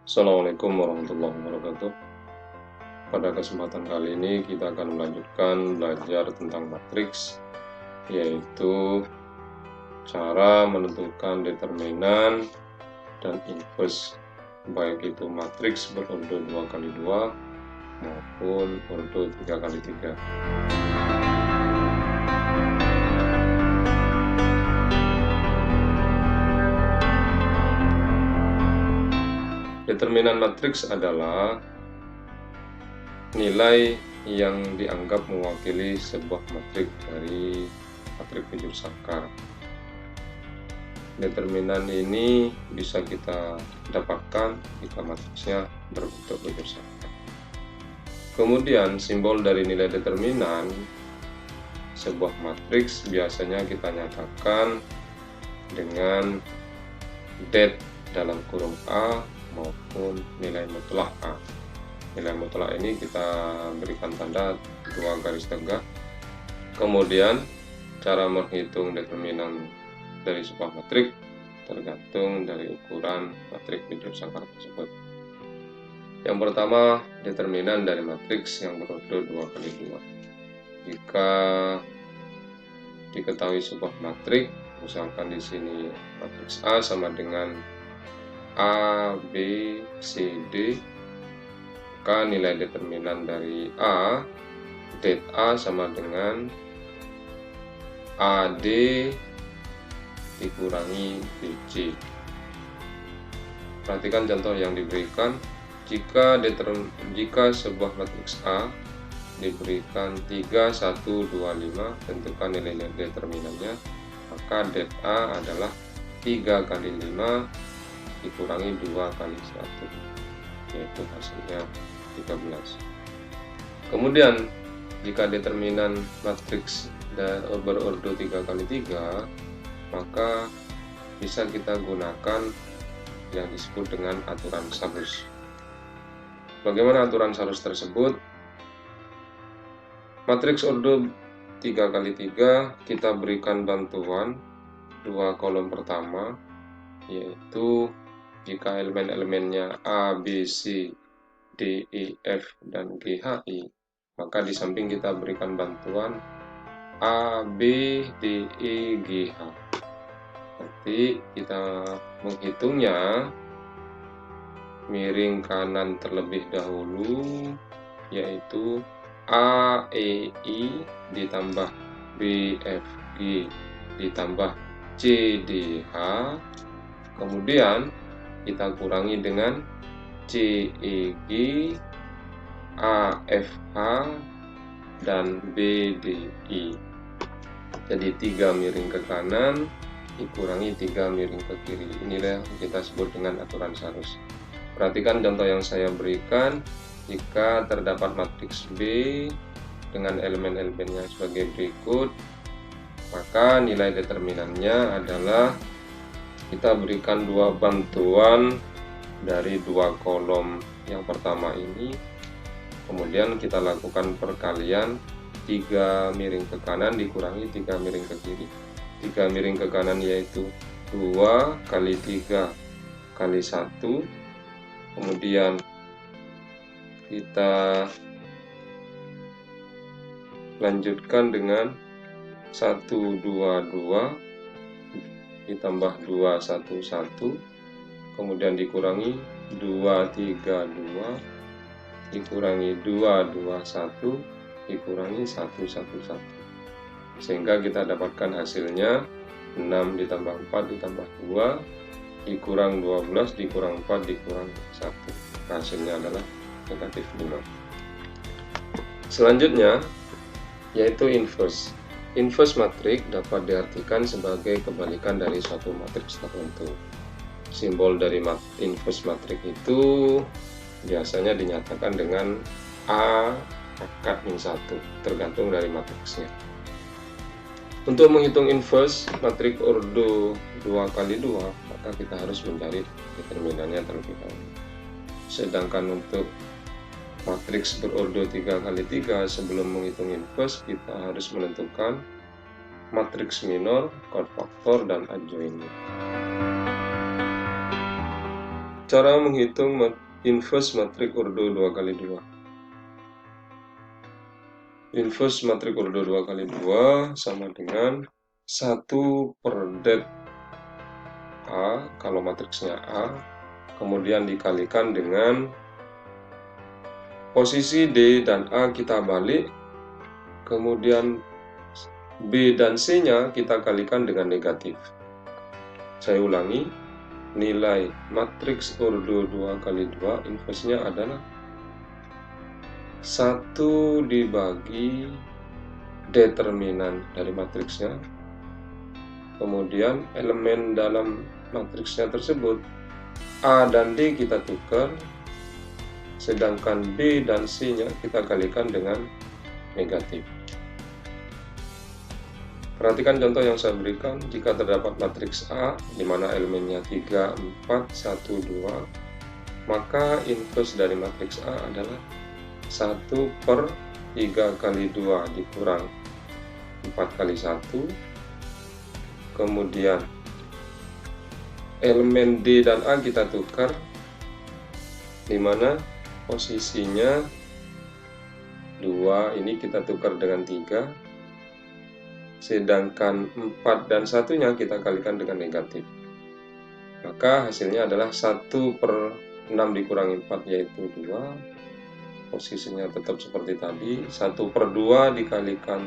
Assalamualaikum warahmatullahi wabarakatuh. Pada kesempatan kali ini kita akan melanjutkan belajar tentang matriks, yaitu cara menentukan determinan dan inverse, baik itu matriks berordo 2x2 maupun ordo 3x3. Determinan matriks adalah nilai yang dianggap mewakili sebuah matriks dari matriks bujur sangkar. Determinan ini bisa kita dapatkan jika matriksnya berbentuk bujur sangkar. Kemudian simbol dari nilai determinan sebuah matriks biasanya kita nyatakan dengan det dalam kurung A maupun nilai mutlak A. Nilai mutlak ini kita berikan tanda 2 garis tegak. Kemudian cara menghitung determinan dari sebuah matriks tergantung dari ukuran matriks bujur sangkar tersebut. Yang pertama, determinan dari matriks yang berordo 2x2. Jika diketahui sebuah matriks, misalkan di sini matriks A sama dengan A, B, C, D, maka nilai determinan dari A, det A sama dengan AD dikurangi BC. Perhatikan contoh yang diberikan. Jika sebuah matriks A diberikan 3, 1, 2, 5, tentukan nilai determinannya, maka det A adalah 3 kali 5 dikurangi 2 kali 1, yaitu hasilnya 13. Kemudian jika determinan matriks berordo 3x3, maka bisa kita gunakan yang disebut dengan aturan Salus. Bagaimana aturan Salus tersebut? Matriks ordo 3x3 kita berikan bantuan 2 kolom pertama, yaitu jika elemen-elemennya A, B, C, D, E, F, dan G, H, I, maka di samping kita berikan bantuan A, B, D, E, G, H. Nanti kita menghitungnya miring kanan terlebih dahulu, yaitu A, E, I ditambah B, F, G ditambah C, D, H. Kemudian kita kurangi dengan C, E, G, A, F, H, dan B, D, I. Jadi 3 miring ke kanan dikurangi 3 miring ke kiri. Inilah yang kita sebut dengan aturan Salus. Perhatikan contoh yang saya berikan. Jika terdapat matriks B dengan elemen-elemennya sebagai berikut, maka nilai determinannya adalah kita berikan 2 bantuan dari 2 kolom yang pertama ini, kemudian kita lakukan perkalian 3 miring ke kanan dikurangi 3 miring ke kiri. 3 miring ke kanan yaitu 2 kali 3 kali 1, kemudian kita lanjutkan dengan 1, 2, 2 ditambah 2, 1, 1, kemudian dikurangi 2, 3, 2 dikurangi 2, 2, 1 dikurangi 1, 1, 1, sehingga kita dapatkan hasilnya 6 ditambah 4 ditambah 2 dikurang 12 dikurang 4 dikurang 1, hasilnya adalah negatif 5. Selanjutnya yaitu inverse. Inverse matriks dapat diartikan sebagai kebalikan dari suatu matriks tertentu. Simbol dari inverse matriks itu biasanya dinyatakan dengan A akad min 1, tergantung dari matriksnya. Untuk menghitung inverse matriks ordo 2x2, maka kita harus mencari determinannya terlebih dahulu. Sedangkan untuk matriks berordo 3x3, sebelum menghitung inverse kita harus menentukan matriks minor, cofaktor, dan adjoining. Cara menghitung inverse matrik ordo 2x2. Inverse matrik ordo 2x2 sama dengan 1/det A, kalau matriksnya A, kemudian dikalikan dengan posisi D dan A kita balik, kemudian B dan C-nya kita kalikan dengan negatif. Saya ulangi, nilai matriks ordo 2x2 inverse-nya adalah 1 dibagi determinan dari matriksnya, kemudian elemen dalam matriksnya tersebut A dan D kita tukar, sedangkan B dan C-nya kita kalikan dengan negatif. Perhatikan contoh yang saya berikan. Jika terdapat matriks A di mana elemennya 3, 4, 1, 2, maka inverse dari matriks A adalah 1/3 kali 2 dikurang 4 kali 1. Kemudian elemen D dan A kita tukar, di mana posisinya 2 ini kita tukar dengan 3, sedangkan 4 dan 1-nya kita kalikan dengan negatif. Maka hasilnya adalah 1/6 dikurangi 4 yaitu 2. Posisinya tetap seperti tadi, 1/2 dikalikan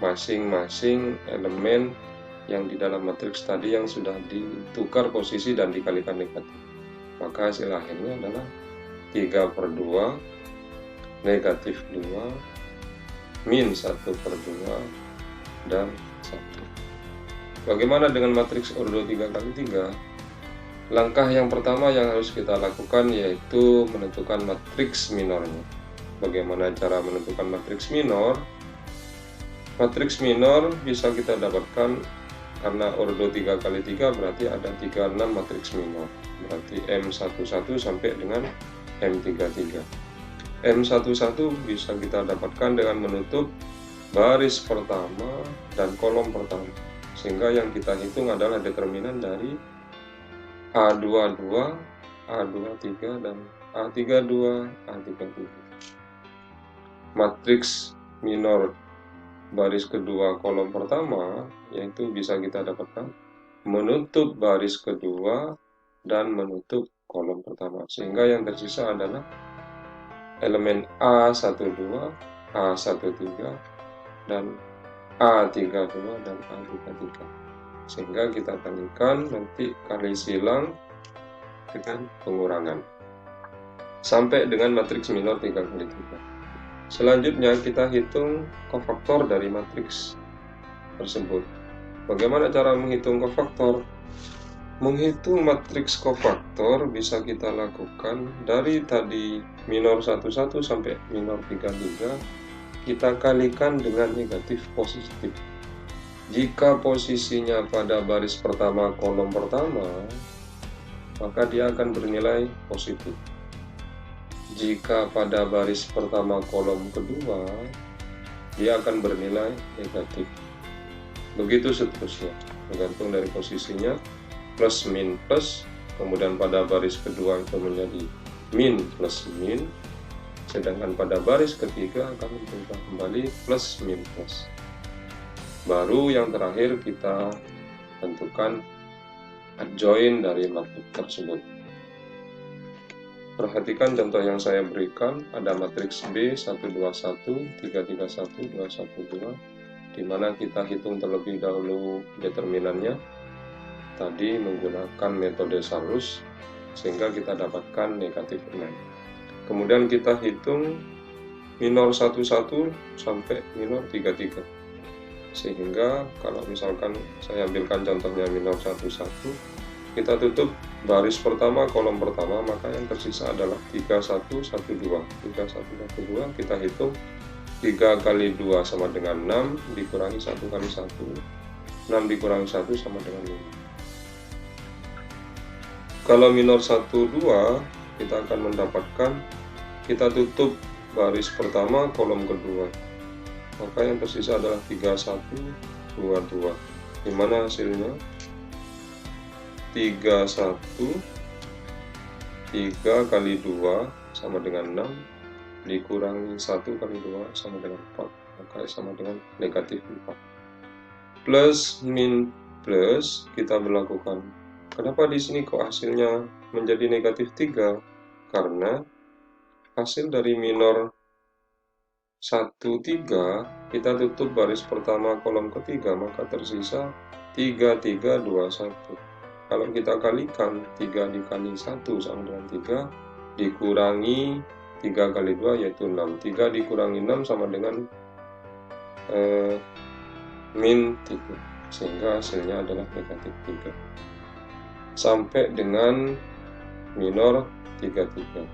masing-masing elemen yang di dalam matriks tadi yang sudah ditukar posisi dan dikalikan negatif. Maka hasil akhirnya adalah 3/2 negatif 2 min 1/2 dan 1. Bagaimana dengan matriks ordo 3x3? Langkah yang pertama yang harus kita lakukan yaitu menentukan matriks minornya. Bagaimana cara menentukan matriks minor? Matriks minor bisa kita dapatkan karena ordo 3x3 berarti ada 36 matriks minor. Berarti M11 sampai dengan M33. M11 bisa kita dapatkan dengan menutup baris pertama dan kolom pertama, sehingga yang kita hitung adalah determinan dari A22, A23, dan A32, A33. Matriks minor baris kedua kolom pertama yaitu bisa kita dapatkan menutup baris kedua dan menutup kolom pertama, sehingga yang tersisa adalah elemen A12, A13, dan A32 dan A33, sehingga kita kalikan nanti kali silang dengan pengurangan sampai dengan matriks minor 3x3. Selanjutnya kita hitung kofaktor dari matriks tersebut. Bagaimana cara menghitung kofaktor? Menghitung matriks kofaktor bisa kita lakukan dari tadi minor 11 sampai minor 33, kita kalikan dengan negatif positif. Jika posisinya pada baris pertama kolom pertama, maka dia akan bernilai positif. Jika pada baris pertama kolom kedua, dia akan bernilai negatif. Begitu seterusnya, tergantung dari posisinya, plus min plus, kemudian pada baris kedua itu menjadi min plus min, sedangkan pada baris ketiga akan berubah kembali plus min plus. Baru yang terakhir kita tentukan adjoint dari matriks tersebut. Perhatikan contoh yang saya berikan, ada matriks B 121, 331, 212, di mana kita hitung terlebih dahulu determinannya tadi menggunakan metode Salus, sehingga kita dapatkan negatif 6. Kemudian kita hitung minor 11 sampai minor 33. Sehingga kalau misalkan saya ambilkan contohnya minor 11, kita tutup baris pertama kolom pertama, maka yang tersisa adalah 3112. 3112 kita hitung 3 kali 2 sama dengan 6 dikurangi 1 kali 1. 6 dikurangi 1 sama dengan 5. Kalau minor 12 kita akan mendapatkan, kita tutup baris pertama kolom kedua, maka yang tersisa adalah 3122, di mana hasilnya 31 3 kali 2 sama dengan 6, dikurangi 1 kali 2 sama dengan 4, maka sama dengan negatif 4. Plus min plus kita berlakukan. Kenapa di sini kok hasilnya menjadi negatif 3? Karena hasil dari minor 1, 3, kita tutup baris pertama kolom ketiga, maka tersisa 3, 3, 2, 1. Kalau kita kalikan 3 dikali 1 sama dengan 3, dikurangi 3 kali 2 yaitu 6. 3 dikurangi 6 sama dengan min 3, sehingga hasilnya adalah negatif 3. Sampai dengan minor 3, 3.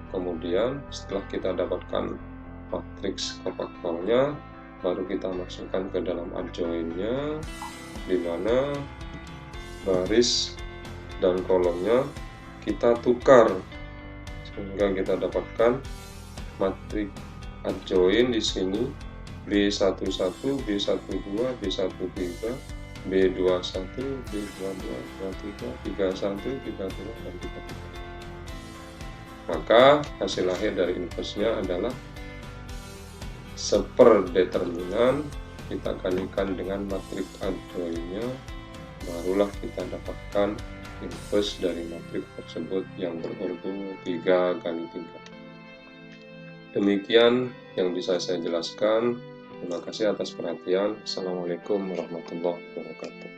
Kemudian setelah kita dapatkan matriks kofaktornya, baru kita masukkan ke dalam adjoinnya, di mana baris dan kolomnya kita tukar sehingga kita dapatkan matriks adjoin di sini B11, B12, B13, B21, B22, B23, 31, 32, dan 33. Maka hasil akhir dari inverse-nya adalah seperdeterminan, kita kalikan dengan matriks adjoinnya, barulah kita dapatkan inverse dari matriks tersebut yang berordo 3 kali 3. Demikian yang bisa saya jelaskan. Terima kasih atas perhatian. Assalamualaikum warahmatullahi wabarakatuh.